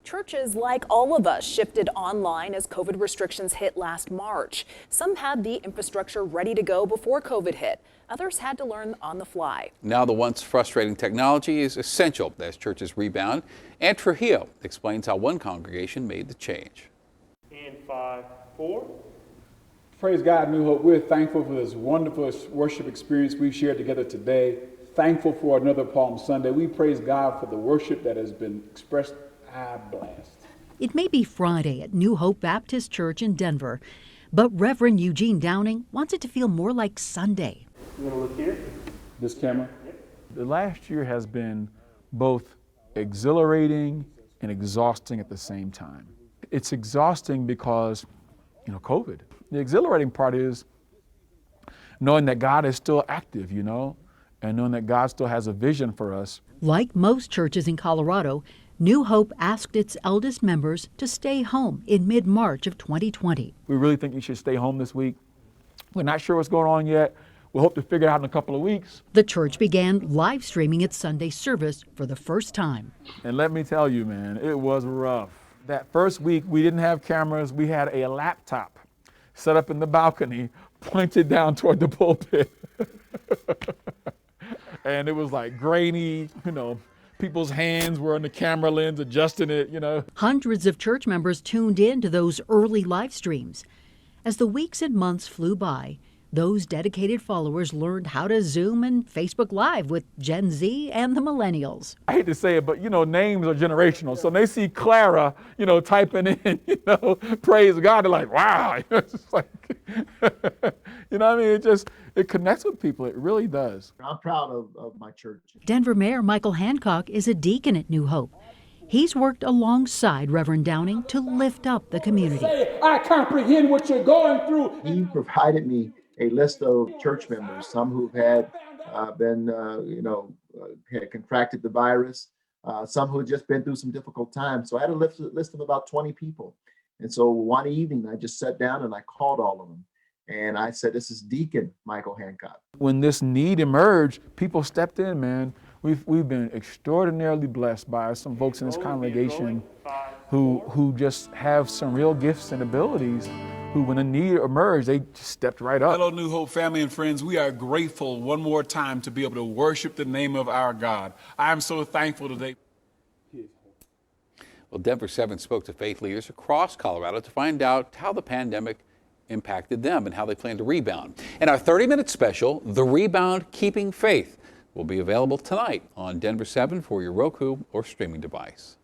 Churches, like all of us, shifted online as COVID restrictions hit last March. Some had the infrastructure ready to go before COVID hit. Others had to learn on the fly. Now the once frustrating technology is essential as churches rebound. And Trujillo explains how one congregation made the change. In 5, 4. Praise God, New Hope. We're thankful for this wonderful worship experience we've shared together today. Thankful for another Palm Sunday. We praise God for the worship that has been expressed. Blast. It may be Friday at New Hope Baptist Church in Denver, but Reverend Eugene Downing wants it to feel more like Sunday. You want to look here? This camera? Yep. The last year has been both exhilarating and exhausting at the same time. It's exhausting because, COVID. The exhilarating part is knowing that God is still active, and knowing that God still has a vision for us. Like most churches in Colorado, New Hope asked its eldest members to stay home in mid-March of 2020. We really think you should stay home this week. We're not sure what's going on yet. We'll hope to figure it out in a couple of weeks. The church began live streaming its Sunday service for the first time. And let me tell you, man, it was rough. That first week, we didn't have cameras. We had a laptop set up in the balcony, pointed down toward the pulpit. And it was like grainy, people's hands were on the camera lens adjusting it, Hundreds of church members tuned in to those early live streams. As the weeks and months flew by, those dedicated followers learned how to Zoom and Facebook Live with Gen Z and the millennials. I hate to say it, but names are generational. So when they see Clara, typing in, praise God, they're like, wow. It's just like, it connects with people. It really does. I'm proud of my church. Denver Mayor Michael Hancock is a deacon at New Hope. He's worked alongside Reverend Downing to lift up the community. I comprehend what you're going through. He provided me a list of church members, some who've had had contracted the virus, some who had just been through some difficult times. So I had a list of about 20 people. And so one evening I just sat down and I called all of them. And I said, this is Deacon Michael Hancock. When this need emerged, people stepped in, man. We've been extraordinarily blessed by some folks in this congregation who just have some real gifts and abilities, who when a need emerged, they just stepped right up. Hello, New Hope family and friends. We are grateful one more time to be able to worship the name of our God. I am so thankful today. Well, Denver 7 spoke to faith leaders across Colorado to find out how the pandemic impacted them and how they plan to rebound. And our 30-minute special, The Rebound Keeping Faith, will be available tonight on Denver 7 for your Roku or streaming device.